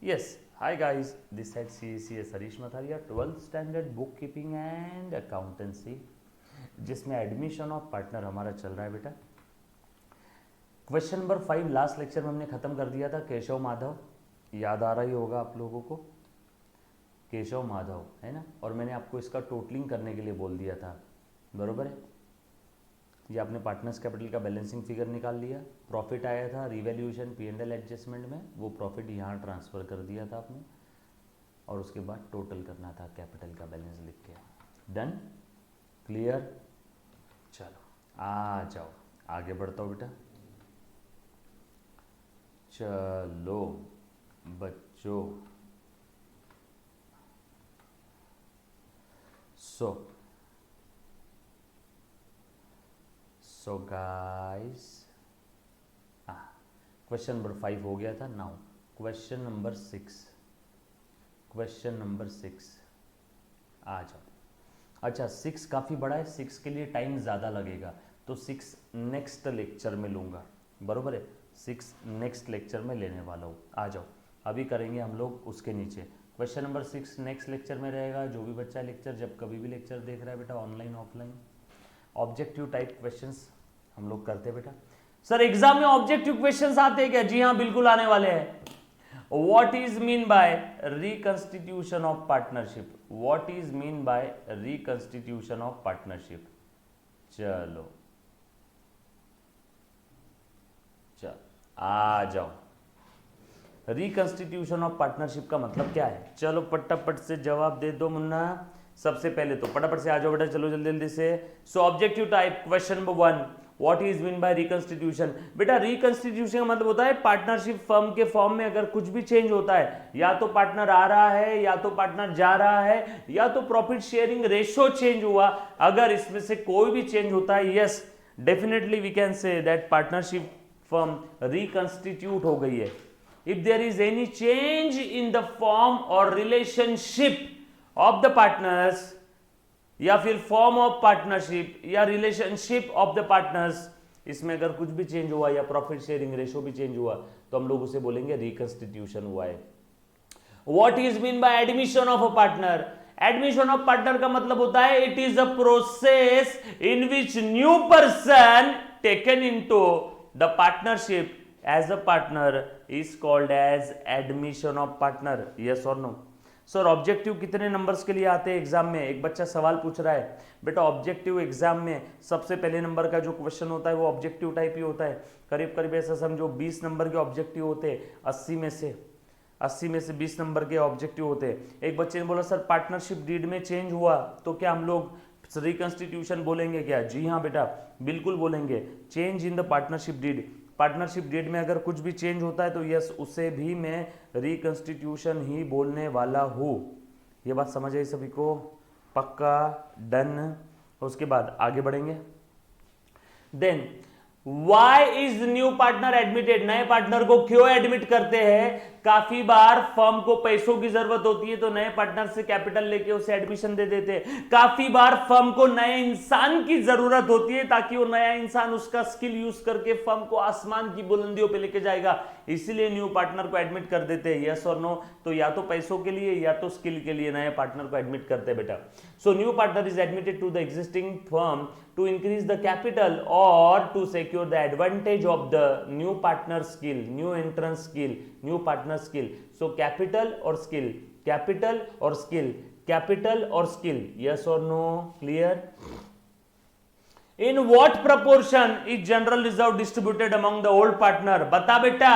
Yes, hi guys, this is CCS Harish Matharia, 12th standard book keeping and accountancy, जिसमें admission of partner हमारा चल रहा है बेटा। क्वेश्चन नंबर 5 लास्ट लेक्चर में हमने खत्म कर दिया था। केशव माधव, याद आ रहा ही होगा आप लोगों को, केशव माधव है ना। और मैंने आपको इसका टोटलिंग करने के लिए बोल दिया था, बरोबर है। ये आपने पार्टनर्स कैपिटल का बैलेंसिंग फिगर निकाल लिया, प्रॉफिट आया था रिवैल्यूएशन P&L एडजस्टमेंट में, वो प्रॉफिट यहाँ ट्रांसफ़र कर दिया था आपने, और उसके बाद टोटल करना था कैपिटल का बैलेंस लिख के। Done, clear. चलो आ जाओ, आगे बढ़ता हूँ बेटा। चलो बच्चों, सो गाइस, क्वेश्चन नंबर 5 हो गया था। नाउ क्वेश्चन नंबर 6, आ जाओ। अच्छा 6 काफ़ी बड़ा है, 6 के लिए टाइम ज़्यादा लगेगा, तो 6 नेक्स्ट लेक्चर में लूँगा, बरोबर है। 6 नेक्स्ट लेक्चर में लेने वाला हूँ, आ जाओ। अभी करेंगे हम लोग उसके नीचे। क्वेश्चन नंबर 6 नेक्स्ट लेक्चर में रहेगा। जो भी बच्चा लेक्चर, जब कभी भी लेक्चर देख रहा है बेटा, online offline, objective type questions हम लोग करते हैं बेटा। सर एग्जाम में ऑब्जेक्टिव क्वेश्चंस आते हैं क्या? जी हाँ, बिल्कुल आने वाले हैं। What is mean by reconstitution of partnership? What is mean by reconstitution of partnership? चलो आ जाओ। रिकंस्टिट्यूशन ऑफ पार्टनरशिप का मतलब क्या है? चलो पटापट से जवाब दे दो मुन्ना। सबसे पहले तो पटापट से आ जाओ बेटा, चलो जल्दी जल्दी से। सो objective type question number 1, what is mean by reconstitution? बेटा रिकंस्टिट्यूशन का मतलब होता है पार्टनरशिप फर्म के फॉर्म में अगर कुछ भी चेंज होता है, या तो पार्टनर आ रहा है, या तो पार्टनर जा रहा है, या तो प्रॉफिट शेयरिंग रेशो चेंज हुआ, अगर इसमें से कोई भी चेंज होता है, yes definitely we can say that partnership firm reconstitute हो गई है। If there is any change in the form or relationship of the partners, या फिर फॉर्म ऑफ पार्टनरशिप या रिलेशनशिप ऑफ द पार्टनर्स, इसमें अगर कुछ भी चेंज हुआ या प्रॉफिट शेयरिंग रेशो भी चेंज हुआ, तो हम लोग उसे बोलेंगे रिकंस्टिट्यूशन हुआ है। What is mean by admission of a partner? Admission of partner का मतलब होता है it is a process in which new person taken into the partnership as a partner is called as admission of partner. yes or no? Sir objective कितने numbers के लिए आते हैं exam में? एक बच्चा सवाल पूछ रहा है बेटा, ऑब्जेक्टिव एग्जाम में सबसे पहले नंबर का जो क्वेश्चन होता है वो ऑब्जेक्टिव टाइप ही होता है। करीब करीब ऐसा समझो 20 नंबर के ऑब्जेक्टिव होते हैं, 80 में से 20 नंबर के ऑब्जेक्टिव होते हैं। एक बच्चे ने बोला सर पार्टनरशिप डीड में चेंज हुआ तो क्या हम लोग रिकंस्टिट्यूशन बोलेंगे क्या? जी हाँ बेटा, बिल्कुल बोलेंगे। Change in the partnership deed, partnership deed में अगर कुछ भी चेंज होता है तो यस उसे भी मैं रिकंस्टिट्यूशन ही बोलने वाला हूँ। ये बात समझ आई सभी को? पक्का? डन। उसके बाद आगे बढ़ेंगे। Then why is new partner admitted? नए पार्टनर को क्यों एडमिट करते हैं? काफी बार फर्म को पैसों की जरूरत होती है तो नए पार्टनर से कैपिटल लेके उसे एडमिशन दे देते हैं। काफी बार फर्म को नए इंसान की जरूरत होती है ताकि वो नया इंसान उसका स्किल यूज करके फर्म को आसमान की बुलंदियों पे लेके जाएगा, इसीलिए न्यू पार्टनर को एडमिट कर देते हैं। यस और नो? तो या तो पैसों के लिए या तो स्किल के लिए नए पार्टनर को एडमिट करते हैं बेटा। So new partner is admitted to the existing firm to increase the capital or to secure the advantage of the new partner skill, new entrant skill, new partner skill. So capital or skill, capital or skill, capital or skill. Yes or no? Clear? In what proportion is general reserve distributed among the old partner? बता बेटा।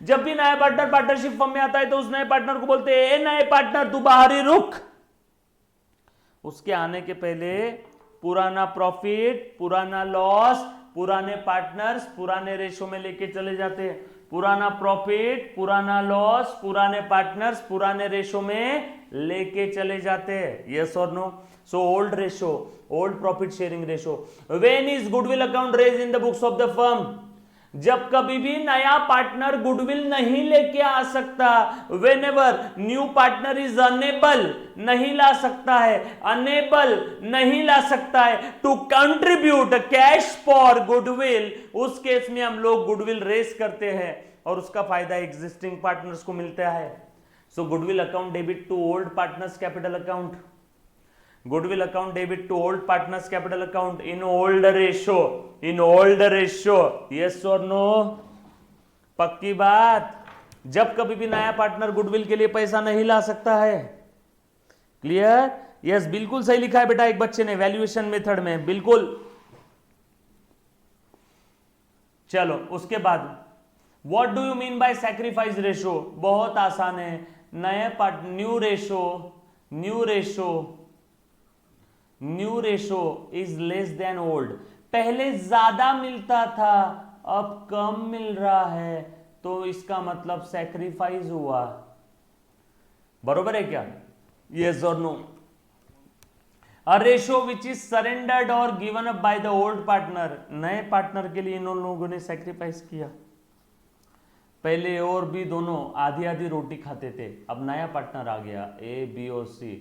जब भी नया partner partnership firm में आता है तो उस नए पार्टनर को बोलते हैं ए नए पार्टनर तू बाहरी रुक। उसके आने के पहले पुराना प्रॉफिट, पुराना लॉस, पुराने पार्टनर्स पुराने रेशो में लेके चले जाते हैं। पुराना प्रॉफिट, पुराना लॉस, पुराने पार्टनर्स पुराने रेशो में लेके चले जाते हैं। यस और no? So old ratio, old profit sharing ratio. When is goodwill account raised in the books of the firm? जब कभी भी नया पार्टनर गुडविल नहीं लेके आ सकता, whenever new partner is unable, नहीं ला सकता है, अनेबल नहीं ला सकता है to contribute cash for goodwill, उस केस में हम लोग गुडविल रेस करते हैं और उसका फायदा एग्जिस्टिंग पार्टनर्स को मिलता है। So goodwill account debit to old partners capital account, goodwill account debit to old partners capital account in old ratio, in old ratio, yes और नो? पक्की बात। जब कभी भी नया पार्टनर गुडविल के लिए पैसा नहीं ला सकता है। क्लियर? यस, बिल्कुल सही लिखा है बेटा एक बच्चे ने वैल्यूएशन मेथड में, बिल्कुल। चलो उसके बाद what do you mean by sacrifice ratio? बहुत आसान है। नए part new ratio, new ratio, new ratio is less than old. पहले ज्यादा मिलता था, अब कम मिल रहा है, तो इसका मतलब सैक्रिफाइस हुआ। बरोबर है क्या? यस और no? A ratio which is surrendered or given up by the old partner, नए पार्टनर के लिए इन लोगों ने सैक्रिफाइस किया। पहले और बी दोनों आधी आधी रोटी खाते थे, अब नया पार्टनर आ गया ए बी और सी।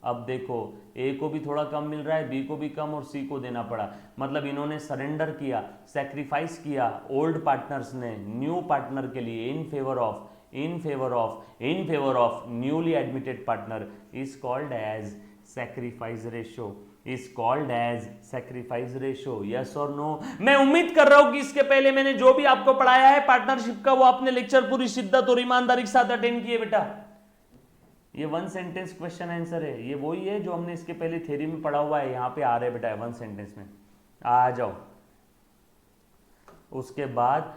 अब देखो ए को भी थोड़ा कम मिल रहा है, बी को भी कम और सी को देना पड़ा। मतलब इन्होंने सरेंडर किया, सैक्रिफाइस किया ओल्ड पार्टनर्स ने न्यू पार्टनर के लिए in favour of, in favour of, in favour of newly admitted partner is called as sacrifice ratio, is called as sacrifice ratio, yes or no? मैं उम्मीद कर रहा हूं कि इसके पहले मैंने जो भी आपको पढ़ाया है पार्टनरशिप का, वो आपने लेक्चर पूरी शिद्दत और ईमानदारी के साथ अटेंड किए बेटा। ये वन सेंटेंस क्वेश्चन आंसर है, ये वही है जो हमने इसके पहले थ्योरी में पढ़ा हुआ है, यहाँ पे आ रहा है बेटा वन सेंटेंस में। आ जाओ। उसके बाद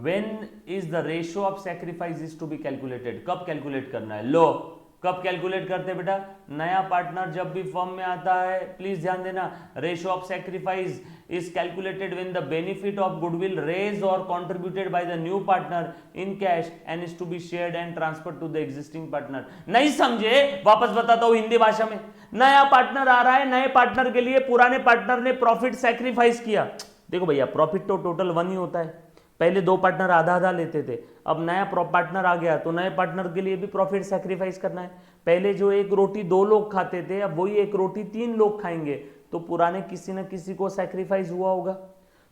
when is the ratio of sacrifice is to be calculated? कब कैलकुलेट करना है? लो कब कैलकुलेट करते हैं बेटा? नया पार्टनर जब भी फर्म में आता है, प्लीज ध्यान देना, ratio of sacrifice is calculated when the benefit of goodwill raise और contributed by the new partner in cash and is to be shared and transfer to the existing partner. नहीं समझे? वापस बताता हूं हिंदी भाषा में। नया पार्टनर आ रहा है, नए पार्टनर के लिए पुराने पार्टनर ने प्रॉफिट सैक्रिफाइस किया। देखो भैया, प्रॉफिट तो टोटल वन ही होता है, पहले दो पार्टनर आधा आधा लेते थे, अब नया पार्टनर आ गया तो नए पार्टनर के लिए भी प्रॉफिट सैक्रिफाइस करना है। पहले जो एक रोटी दो लोग खाते थे, अब वही एक रोटी तीन लोग खाएंगे, तो पुराने किसी न किसी को सैक्रिफाइस हुआ होगा।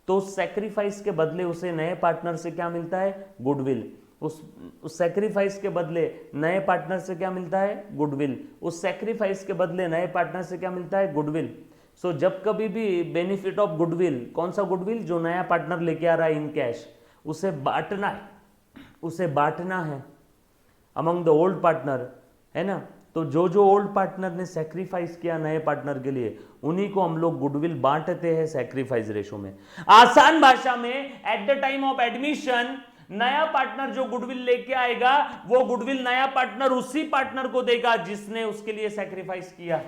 तो उस सैक्रिफाइस के बदले उसे नए पार्टनर से क्या मिलता है? गुडविल। उस सैक्रिफाइस के बदले नए पार्टनर से क्या मिलता है? गुडविल। उस सैक्रिफाइस के बदले नए पार्टनर से क्या मिलता है? गुडविल। सो जब कभी भी बेनिफिट ऑफ गुडविल, कौन सा गुडविल? जो नया पार्टनर लेके आ रहा है इन कैश, उसे बांटना है, उसे बांटना है अमंग द ओल्ड पार्टनर, है ना? तो जो जो ओल्ड पार्टनर ने सैक्रिफाइस किया नए पार्टनर के लिए, उन्हीं को हम लोग गुडविल बांटते हैं सैक्रिफाइस रेशो में। आसान भाषा में, at the time of admission नया पार्टनर जो गुडविल लेके आएगा, वो गुडविल नया पार्टनर उसी पार्टनर को देगा जिसने उसके लिए सैक्रिफाइस किया।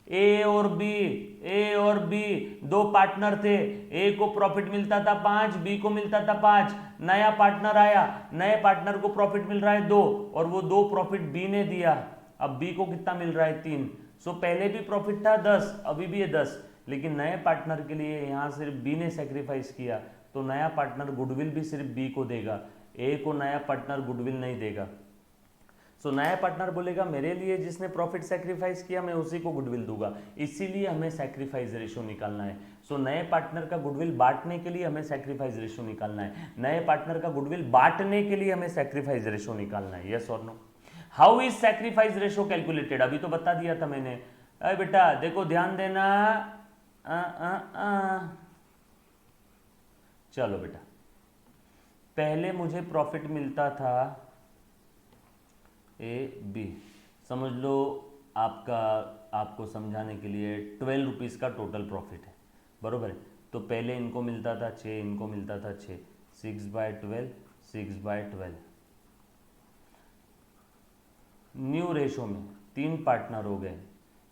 ए और बी दो पार्टनर थे, ए को प्रॉफिट मिलता था 5, बी को मिलता था 5। नया पार्टनर आया, नए पार्टनर को प्रॉफिट मिल रहा है 2, और वो 2 प्रॉफिट बी ने दिया। अब बी को कितना मिल रहा है? 3। सो पहले भी प्रॉफिट था 10, अभी भी है 10, लेकिन नए पार्टनर के लिए यहां सिर्फ बी ने सैक्रिफाइस किया, तो नया पार्टनर गुडविल भी सिर्फ बी को देगा, ए को नया पार्टनर गुडविल नहीं देगा। सो नया पार्टनर बोलेगा मेरे लिए जिसने प्रॉफिट सैक्रिफाइस किया मैं उसी को गुडविल दूंगा, इसीलिए हमें सैक्रिफाइस रेशियो निकालना है। सो नए पार्टनर का गुडविल बांटने के लिए हमें सैक्रिफाइस रेशियो निकालना है, नए पार्टनर का गुडविल बांटने के लिए हमें सैक्रिफाइस रेशियो निकालना है। यस और no? How is sacrifice ratio calculated? अभी तो बता दिया था मैंने। अरे बेटा देखो ध्यान देना, चलो बेटा, पहले मुझे प्रॉफिट मिलता था ए बी, समझ लो आपको समझाने के लिए 12 रुपीज़ का टोटल प्रॉफिट है, बरोबर है? तो पहले इनको मिलता था 6, इनको मिलता था 6, 6/12, 6/12। न्यू रेशो में 3 पार्टनर हो गए,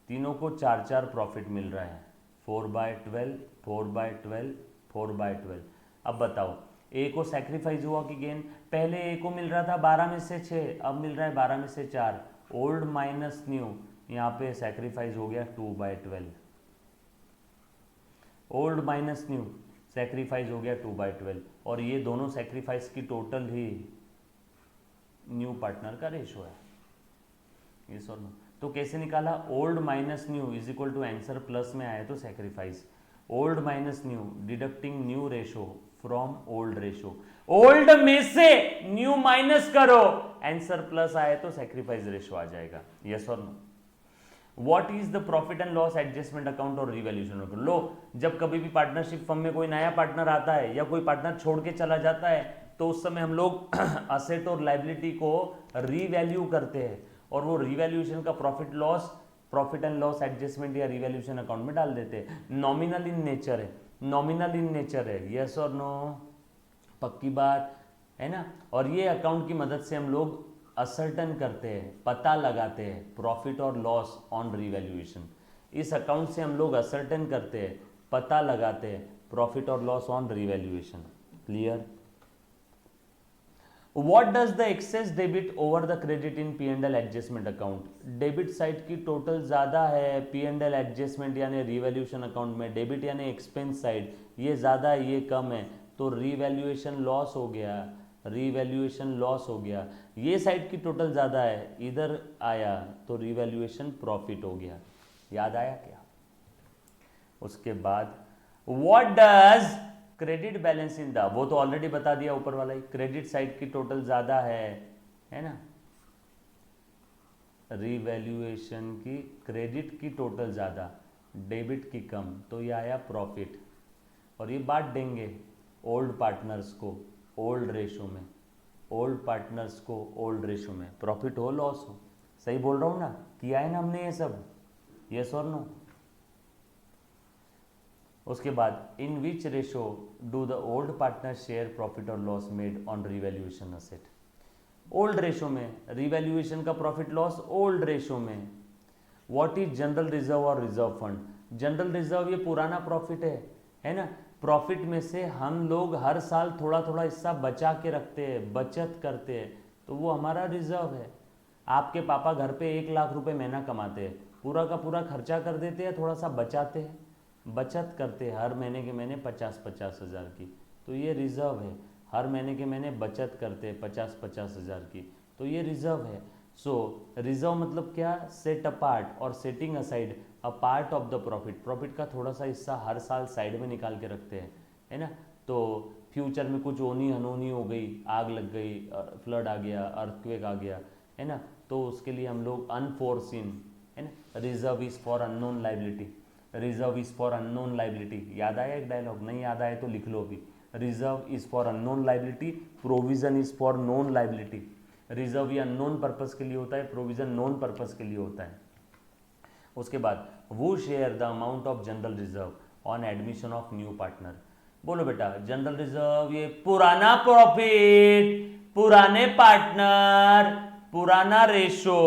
तीनों को 4-4 प्रॉफिट मिल रहा है, 4/12, 4/12, 4/12। अब बताओ ए को सैक्रिफाइस हुआ कि गेन? पहले ए को मिल रहा था 12 में से 6, अब मिल रहा है 12 में से 4। ओल्ड माइनस न्यू, यहाँ पे सैक्रिफाइस हो गया 2/12। ओल्ड माइनस न्यू सैक्रिफाइस हो गया 2/12, और ये दोनों सैक्रिफाइस की टोटल ही न्यू पार्टनर का रेशो है। ये सॉल्व। तो कैसे निकाला? Old minus new is equal to answer plus में आए तो sacrifice, old minus new deducting new ratio from old ratio, old में से न्यू माइनस करो, आंसर प्लस आए तो सैक्रिफाइस रेशो आ जाएगा, यस और no. What is the profit and loss adjustment account और रिवैल्यूएशन अकाउंट? लो, जब कभी भी पार्टनरशिप फर्म में कोई नया पार्टनर आता है या कोई पार्टनर छोड़ के चला जाता है तो उस समय हम लोग असेट और लाइबिलिटी को रीवैल्यू करते हैं और वो रिवैल्यूएशन का प्रॉफिट एंड लॉस एडजस्टमेंट या रिवैल्यूएशन अकाउंट में डाल देते हैं। नॉमिनल इन नेचर है, नॉमिनल इन नेचर है, यस और नो, पक्की बात है ना। और ये अकाउंट की मदद से हम लोग असर्टन करते हैं, पता लगाते हैं प्रॉफिट और लॉस ऑन रिवैल्यूएशन। इस अकाउंट से हम लोग असर्टन करते हैं, पता लगाते हैं प्रॉफिट और loss on revaluation. Clear? What does the excess debit over the credit in P&L adjustment account? Debit side की टोटल ज्यादा है P&L एडजस्टमेंट यानी रिवैल्यूएशन अकाउंट में, डेबिट यानी एक्सपेंस साइड ये ज्यादा है ये कम है, तो रिवैल्यूएशन लॉस हो गया, रिवैल्यूएशन लॉस हो गया। ये साइड की टोटल ज्यादा है, इधर आया तो रिवैल्यूएशन प्रॉफिट हो गया। याद आया क्या? उसके बाद what does credit balance in the, वो तो ऑलरेडी बता दिया ऊपर वाला ही, क्रेडिट साइड की टोटल ज्यादा है ना, रिवैल्यूएशन की क्रेडिट की टोटल ज्यादा, डेबिट की कम, तो ये आया प्रॉफिट। और ये बांट देंगे ओल्ड पार्टनर्स को ओल्ड रेशो में, ओल्ड पार्टनर्स को ओल्ड रेशो में, प्रॉफिट हो लॉस हो। सही बोल रहा हूं ना? किया है ना हमने ये सब, यस और नो। उसके बाद in which ratio do the old partner share profit और loss made on revaluation asset? Old ratio में, रिवैल्यूएशन का प्रॉफिट लॉस ओल्ड रेशो में। व्हाट इज जनरल रिजर्व और रिजर्व फंड? जनरल रिजर्व ये पुराना प्रॉफिट है ना, प्रॉफिट में से हम लोग हर साल थोड़ा थोड़ा हिस्सा बचा के रखते हैं, बचत करते हैं, तो वो हमारा रिजर्व है। आपके पापा घर पे 1 लाख रुपए महीना कमाते हैं, पूरा का पूरा खर्चा कर देते हैं, थोड़ा सा बचाते हैं, बचत करते हैं हर महीने के महीने 50-50 हज़ार की, तो ये रिजर्व है। हर महीने के महीने बचत करते हैं 50-50 हज़ार की, तो ये रिजर्व है। सो रिजर्व मतलब क्या? सेट अपार्ट और setting aside a part of the profit, profit का थोड़ा सा हिस्सा हर साल साइड में निकाल के रखते हैं, है ना। तो फ्यूचर में कुछ होनी हनोनी हो गई, आग लग गई, फ्लड आ गया, अर्थक्वेक आ गया, है ना, तो उसके लिए हम लोग अनफोर्सिन, है ना, reserve is for unknown liability, reserve is for unknown liability. याद आया एक डायलॉग? नहीं याद आया तो लिख लो अभी। Reserve is for unknown liability, provision is for known liability. Reserve ये अननोन पर्पस के लिए होता है, प्रोविजन नोन पर्पस के लिए होता है। उसके बाद वो share the amount of general reserve on admission of new partner. बोलो बेटा, जनरल रिजर्व ये पुराना प्रॉफिट, पुराने पार्टनर, पुराना रेशो,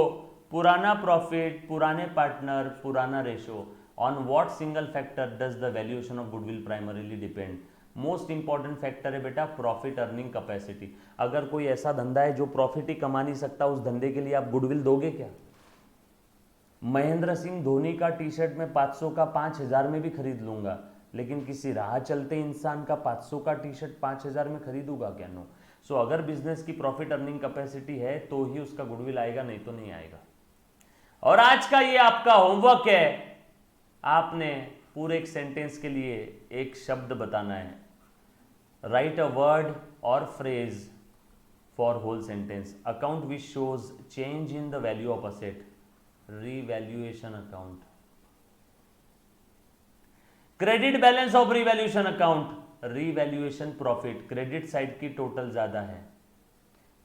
पुराना प्रॉफिट, पुराने पार्टनर, पुराना ratio. On what single factor does the valuation of goodwill primarily depend? Most important factor है बेटा प्रॉफिट अर्निंग कैपेसिटी। अगर कोई ऐसा धंधा है जो प्रॉफिट ही कमा नहीं सकता, उस धंधे के लिए आप गुडविल दोगे क्या? महेंद्र सिंह धोनी का टी शर्ट में 500 का 5000 में भी खरीद लूंगा, लेकिन किसी राह चलते इंसान का 500 का टी शर्ट 5000 में खरीदूंगा क्या? नो। सो अगर बिजनेस की प्रॉफिट अर्निंग कैपेसिटी है तो ही उसका गुडविल आएगा, नहीं तो नहीं आएगा। और आज का ये आपका होमवर्क है, आपने पूरे एक सेंटेंस के लिए एक शब्द बताना है। राइट अ वर्ड और phrase for whole sentence. Account which shows change in the value of asset, revaluation account. Credit balance of revaluation account, revaluation profit, credit side की टोटल ज्यादा है।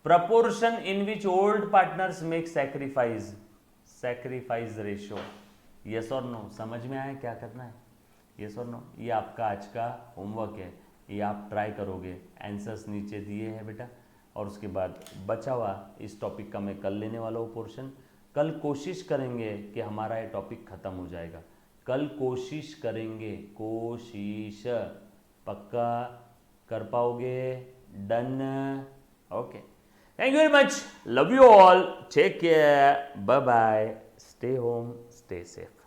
Proportion in which old partners make sacrifice, sacrifice ratio. Yes और no? समझ में आया क्या करना है? यस और नो? ये आपका आज का होमवर्क है, ये आप ट्राई करोगे। आंसर्स नीचे दिए हैं बेटा, और उसके बाद बचा हुआ इस टॉपिक का मैं कल लेने वाला हूँ पोर्शन। कल कोशिश करेंगे कि हमारा ये टॉपिक खत्म हो जाएगा, कल कोशिश करेंगे, कोशिश, पक्का कर पाओगे? Done? Okay, thank you very much, love you all, take care, bye bye, stay home, stay safe.